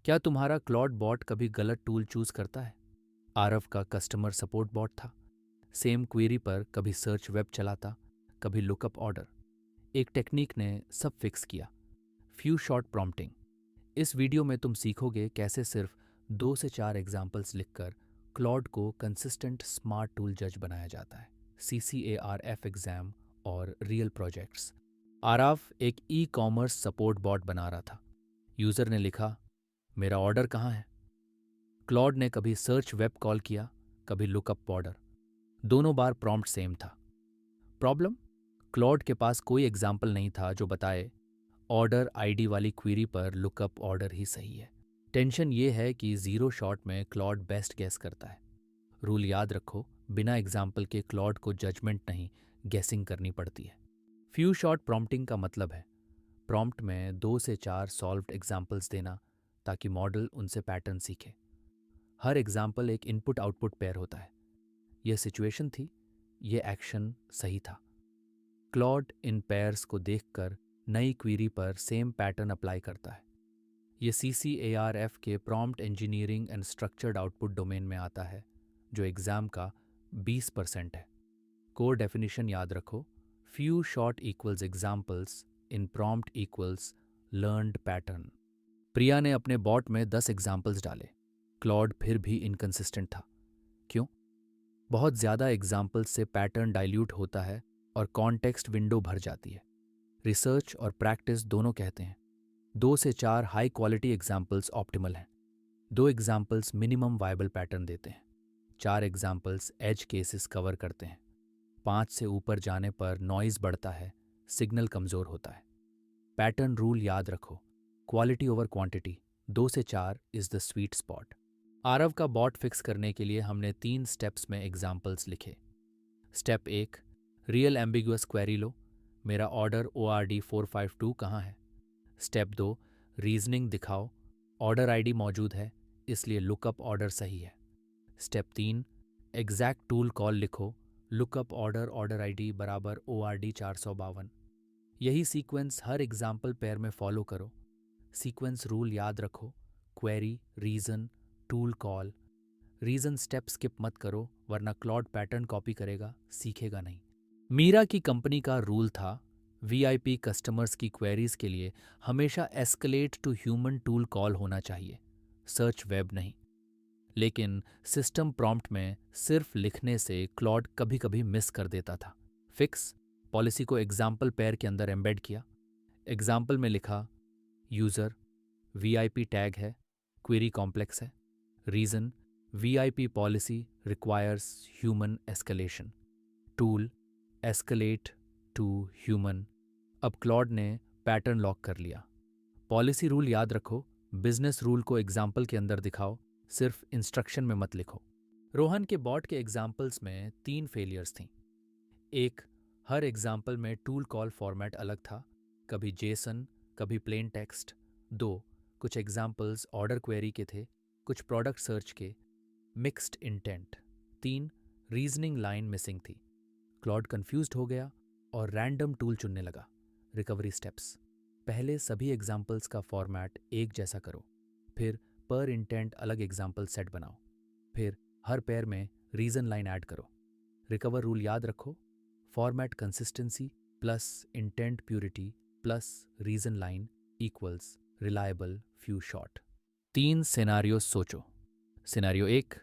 क्या तुम्हारा Claude bot कभी गलत टूल चूज करता है? आरव का कस्टमर सपोर्ट बॉट था। सेम क्वेरी पर कभी सर्च वेब चलाता, कभी लुकअप ऑर्डर। एक टेक्निक ने सब फिक्स किया, फ्यू शॉर्ट प्रॉम्प्टिंग। इस वीडियो में तुम सीखोगे कैसे सिर्फ 2 से 4 एग्जाम्पल्स लिखकर क्लॉड को कंसिस्टेंट स्मार्ट टूल जज बनाया जाता है। CCARF एग्जाम और रियल प्रोजेक्ट्स। आराव एक ई कॉमर्स सपोर्ट बॉट बना रहा था। यूजर ने लिखा, मेरा ऑर्डर कहाँ है? क्लॉड ने कभी सर्च वेब कॉल किया, कभी लुकअप ऑर्डर। दोनों बार प्रॉम्प्ट सेम था। प्रॉब्लम, क्लॉड के पास कोई एग्जाम्पल नहीं था जो बताए ऑर्डर आईडी वाली क्वेरी पर लुकअप ऑर्डर ही सही है। टेंशन ये है कि जीरो शॉट में क्लॉड बेस्ट गेस करता है। रूल याद रखो, बिना एग्जाम्पल के क्लॉड को जजमेंट नहीं, गेसिंग करनी पड़ती है। फ्यू शॉट प्रॉम्प्टिंग का मतलब है प्रॉम्प्ट में 2 से 4 सॉल्व्ड एग्जाम्पल्स देना ताकि मॉडल उनसे पैटर्न सीखे। हर एग्जाम्पल एक इनपुट आउटपुट पेयर होता है। यह सिचुएशन थी, यह एक्शन सही था। क्लॉड इन पेयर्स को देखकर नई क्वेरी पर सेम पैटर्न अप्लाई करता है। ये CCARF के prompt engineering and structured output domain में आता है, जो एग्जाम का 20% है। कोर डेफिनेशन याद रखो, few shot equals examples in prompt equals learned pattern. Priya ने अपने बॉट में 10 एग्जाम्पल्स डाले, क्लॉड फिर भी इनकंसिस्टेंट था। क्यों? बहुत ज़्यादा एग्जाम्पल्स से पैटर्न डाइल्यूट होता है और कॉन्टेक्स्ट विंडो भर जाती है। रिसर्च और प्रैक्टिस दोनों कहते हैं 2 से 4 हाई क्वालिटी एग्जाम्पल्स ऑप्टिमल हैं। 2 एग्जाम्पल्स मिनिमम वायबल पैटर्न देते हैं। 4 एग्जाम्पल्स एज केसेस कवर करते हैं। 5 से ऊपर जाने पर नॉइज बढ़ता है, सिग्नल कमज़ोर होता है। पैटर्न रूल याद रखो, क्वालिटी ओवर क्वांटिटी, 2 से 4 is the sweet spot. Aarav का बॉट फिक्स करने के लिए हमने 3 स्टेप्स में एग्जाम्पल्स लिखे। स्टेप 1, रियल एम्बिगुअस क्वेरी लो, मेरा ऑर्डर ORD 452 कहाँ है? स्टेप 2, रीजनिंग दिखाओ, ऑर्डर आईडी मौजूद है इसलिए लुकअप ऑर्डर सही है। स्टेप 3, एग्जैक्ट टूल कॉल लिखो, लुकअप ऑर्डर ऑर्डर आईडी बराबर ORD 452। यही सीक्वेंस हर एग्जाम्पल पेयर में फॉलो करो। सीक्वेंस रूल याद रखो, query, reason, tool call. Reason step skip मत करो वरना क्लॉड पैटर्न कॉपी करेगा, सीखेगा नहीं। मीरा की कंपनी का रूल था, VIP कस्टमर्स की क्वेरीज के लिए हमेशा escalate to human tool call होना चाहिए, सर्च वेब नहीं। लेकिन सिस्टम प्रॉम्प्ट में सिर्फ लिखने से क्लॉड कभी कभी मिस कर देता था। फिक्स, पॉलिसी को एग्जाम्पल पेयर के अंदर एम्बेड किया। एग्जाम्पल में लिखा, यूज़र VIP टैग है, क्वेरी कॉम्प्लेक्स है। Reason, VIP policy requires human escalation. Tool, escalate to human. अब क्लॉड ने पैटर्न लॉक कर लिया। पॉलिसी रूल याद रखो, बिजनेस रूल को एग्जाम्पल के अंदर दिखाओ, सिर्फ इंस्ट्रक्शन में मत लिखो। रोहन के बॉट के एग्जाम्पल्स में 3 फेलियर्स थीं। एक, हर एग्जाम्पल में टूल कॉल फॉर्मेट अलग था, कभी जेसन, कभी प्लेन टेक्स्ट। 2, कुछ एग्जाम्पल्स ऑर्डर क्वेरी के थे, कुछ प्रोडक्ट सर्च के, mixed intent. 3, reasoning line missing थी। क्लॉड कंफ्यूज्ड हो गया और रैंडम टूल चुनने लगा। रिकवरी स्टेप्स, पहले सभी एग्जाम्पल्स का फॉर्मेट एक जैसा करो, फिर पर इंटेंट अलग एग्जाम्पल सेट बनाओ, फिर हर पेयर में रीजन लाइन ऐड करो। रिकवर रूल याद रखो, format consistency plus intent purity plus reason line equals reliable few shot. 3 scenario सोचो। Scenario 1,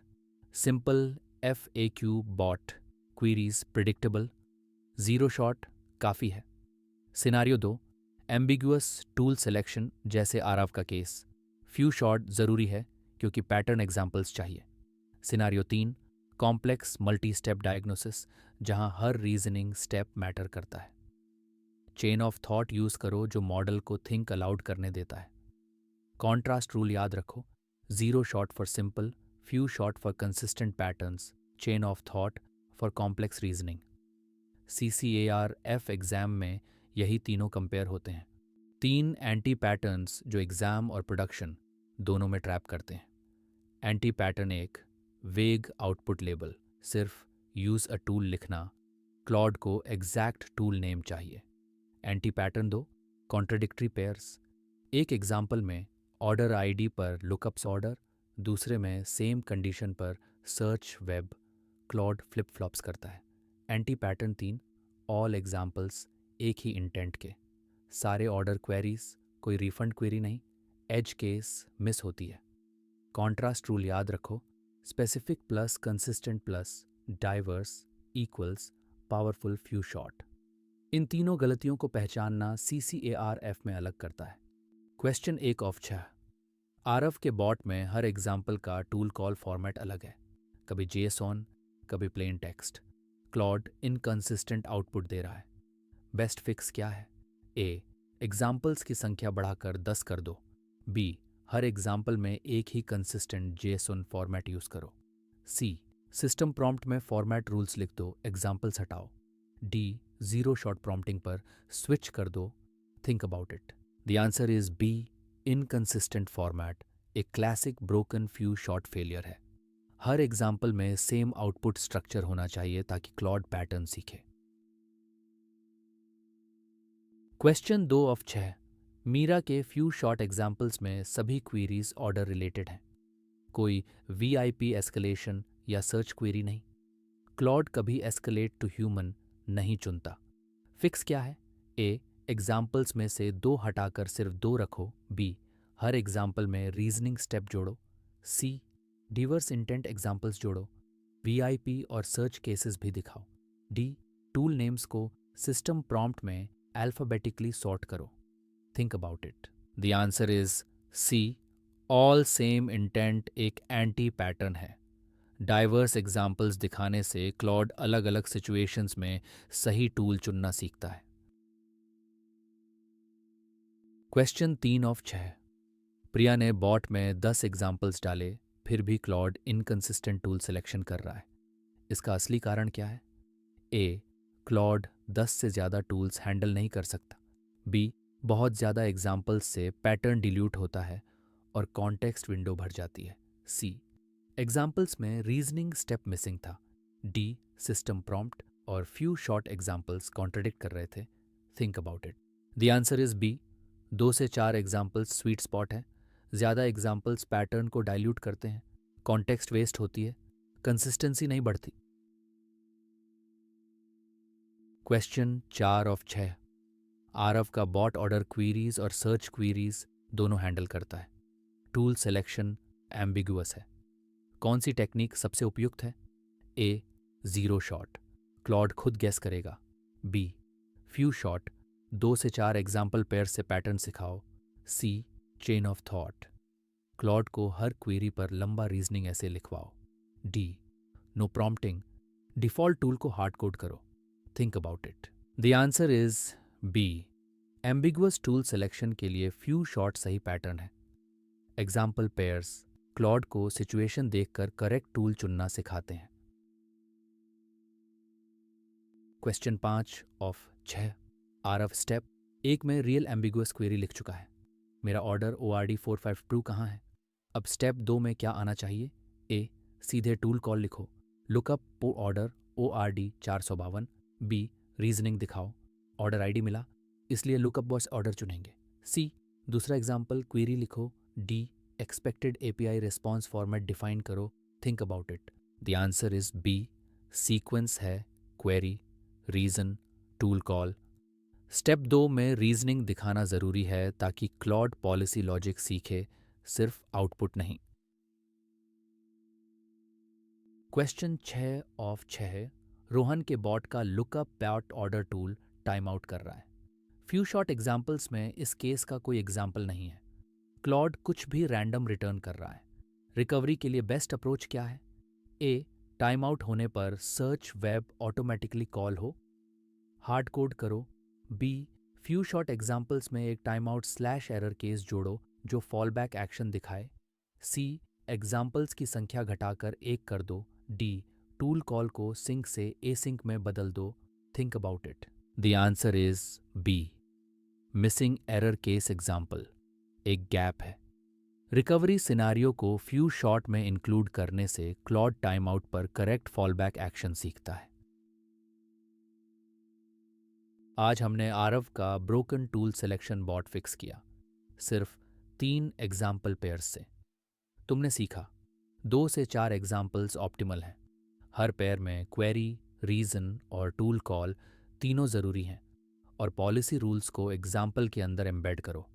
simple FAQ bot, queries predictable, zero shot काफ़ी है। सिनारियो 2, एम्बिगुअस टूल सिलेक्शन जैसे आरव का case, few shot ज़रूरी है क्योंकि पैटर्न एग्जाम्पल्स चाहिए। Scenario 3, complex multi step diagnosis जहां हर रीजनिंग स्टेप मैटर करता है। चेन ऑफ थॉट यूज़ करो जो मॉडल को थिंक अलाउड करने देता है। कॉन्ट्रास्ट रूल याद रखो, zero shot for simple, few shot for consistent patterns, chain of thought for complex reasoning. CCARF exam में यही तीनों कंपेयर होते हैं। 3 एंटी पैटर्न्स जो एग्जाम और प्रोडक्शन दोनों में ट्रैप करते हैं। एंटी पैटर्न 1, वेग आउटपुट लेबल, सिर्फ यूज़ अ टूल लिखना, क्लॉड को एग्जैक्ट टूल नेम चाहिए। एंटी पैटर्न 2, कॉन्ट्रडिक्टरी पेयर्स, एक एग्जाम्पल में ऑर्डर आईडी पर लुकअप्स ऑर्डर, दूसरे में सेम कंडीशन पर search web Claude flip flops करता है। एंटी पैटर्न 3, ऑल एग्जाम्पल्स एक ही इंटेंट के, सारे ऑर्डर क्वेरीज, कोई रिफंड क्वेरी नहीं, एज केस मिस होती है। कॉन्ट्रास्ट रूल याद रखो, specific plus consistent plus diverse equals powerful few shot. इन तीनों गलतियों को पहचानना CCARF में अलग करता है। क्वेश्चन 1 ऑफ 6, आरव के बॉट में हर एग्जाम्पल का टूल कॉल फॉर्मेट अलग है, कभी JSON, कभी plain text. Claude inconsistent output दे रहा है। बेस्ट फिक्स क्या है? ए, एग्जाम्पल्स की संख्या बढ़ाकर 10 कर दो। बी, हर एग्जाम्पल में एक ही कंसिस्टेंट JSON फॉर्मेट यूज करो। सी, सिस्टम प्रॉम्प्ट में फॉर्मेट रूल्स लिख दो, एग्जाम्पल्स हटाओ। डी, जीरो शॉट प्रॉम्प्टिंग पर स्विच कर दो, think about it. The answer is B, inconsistent format एक classic broken few shot failure है। हर एग्जाम्पल में सेम आउटपुट स्ट्रक्चर होना चाहिए ताकि क्लॉड पैटर्न सीखे। क्वेश्चन 2 ऑफ 6, मीरा के फ्यू शॉर्ट एग्जाम्पल्स में सभी क्वेरीज ऑर्डर रिलेटेड हैं, कोई VIP एस्केलेशन या सर्च क्वेरी नहीं। क्लॉड कभी एस्केलेट टू ह्यूमन नहीं चुनता। फिक्स क्या है? ए, एग्जाम्पल्स में से 2 हटाकर सिर्फ 2 रखो। बी, हर एग्जाम्पल में रीजनिंग स्टेप जोड़ो। सी, डिवर्स इंटेंट एग्जाम्पल्स जोड़ो। VIP और सर्च केसेस भी दिखाओ। डी, टूल नेम्स को सिस्टम प्रॉम्प्ट में अल्फाबेटिकली सॉर्ट करो। Think about it. The answer is C, all same intent एक एंटी पैटर्न है। डाइवर्स एग्जाम्पल्स दिखाने से क्लॉड अलग अलग सिचुएशंस में सही टूल चुनना सीखता है। क्वेश्चन 3 ऑफ 6, प्रिया ने बॉट में 10 एग्जाम्पल्स डाले, फिर भी क्लॉड इनकंसिस्टेंट टूल सिलेक्शन कर रहा है। इसका असली कारण क्या है? ए, क्लॉड 10 से ज़्यादा टूल्स हैंडल नहीं कर सकता। बी, बहुत ज़्यादा एग्जाम्पल्स से पैटर्न डिल्यूट होता है और कॉन्टेक्स्ट विंडो भर जाती है। सी, एग्जाम्पल्स में रीजनिंग स्टेप मिसिंग था। डी, सिस्टम प्रॉम्प्ट और फ्यू शॉर्ट एग्जाम्पल्स कॉन्ट्रडिक्ट कर रहे थे। Think about it. The answer is B, 2 से 4 एग्जाम्पल्स स्वीट स्पॉट है। ज़्यादा एग्जाम्पल्स पैटर्न को डाइल्यूट करते हैं, कॉन्टेक्स्ट वेस्ट होती है, कंसिस्टेंसी नहीं बढ़ती। क्वेश्चन 4 ऑफ 6, आरव का बॉट ऑर्डर क्वीरीज और सर्च क्वीरीज दोनों हैंडल करता है। टूल सिलेक्शन एम्बिगुअस है। कौन सी टेक्निक सबसे उपयुक्त है? ए, जीरो शॉट, क्लॉड खुद गेस करेगा। बी, फ्यू शॉट, 2 से 4 एग्जाम्पल पेयर से पैटर्न सिखाओ। C, chain of thought, Claude को हर क्वेरी पर लंबा रीजनिंग ऐसे लिखवाओ। D, no prompting, default tool को हार्ड कोड करो। Think about it. The answer is B, ambiguous tool selection के लिए फ्यू शॉट सही पैटर्न है। एग्जाम्पल पेयर्स क्लॉड को सिचुएशन देखकर करेक्ट टूल चुनना सिखाते हैं। क्वेश्चन 5 ऑफ 6, आरव स्टेप 1 में रियल एम्बिगुअस क्वेरी लिख चुका है। मेरा ऑर्डर ORD 452 कहाँ है? अब स्टेप 2 में क्या आना चाहिए? ए, सीधे टूल कॉल लिखो, lookup order ORD 452। B, reasoning दिखाओ, ऑर्डर ID मिला इसलिए लुकअप बॉस ऑर्डर चुनेंगे। सी, दूसरा एग्जाम्पल क्वेरी लिखो। D, expected API response format define करो। Think about it. The answer is B, sequence है query reason tool call. Step 2 में reasoning दिखाना ज़रूरी है ताकि क्लॉड पॉलिसी लॉजिक सीखे, सिर्फ आउटपुट नहीं। क्वेश्चन 6 ऑफ 6, रोहन के बॉट का lookup bot order tool time out कर रहा है। फ्यू शॉर्ट एग्जाम्पल्स में इस केस का कोई एग्जाम्पल नहीं है। क्लॉड कुछ भी रैंडम रिटर्न कर रहा है। रिकवरी के लिए बेस्ट अप्रोच क्या है? ए, टाइम आउट होने पर सर्च वेब ऑटोमेटिकली कॉल हो, हार्ड कोड करो। बी, फ्यू शॉर्ट एग्जाम्पल्स में एक time out slash error case जोड़ो जो फॉल बैक एक्शन दिखाए। सी, एग्जाम्पल्स की संख्या घटाकर 1 कर दो। डी, टूल कॉल को सिंक से एसिंक में बदल दो। Think about it. The answer is B, missing error case example एक गैप है। रिकवरी सिनारियो को फ्यू शॉट में इंक्लूड करने से क्लॉड टाइम आउट पर करेक्ट फॉलबैक एक्शन सीखता है। आज हमने आरव का broken tool selection bot fix किया। सिर्फ 3 एग्जाम्पल पेयर्स से। तुमने सीखा 2 से 4 एग्जाम्पल्स ऑप्टिमल हैं। हर पेयर में क्वेरी, रीज़न और टूल कॉल तीनों ज़रूरी हैं और पॉलिसी रूल्स को एग्जाम्पल के अंदर एम्बेड करो।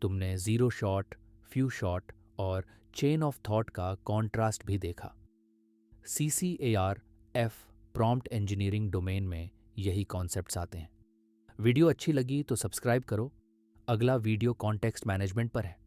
तुमने ज़ीरो शॉट, फ्यू शॉट और चेन ऑफ थॉट का कॉन्ट्रास्ट भी देखा। CCAR F prompt engineering domain में यही कॉन्सेप्ट्स आते हैं। वीडियो अच्छी लगी तो सब्सक्राइब करो। अगला वीडियो कॉन्टेक्स्ट मैनेजमेंट पर है।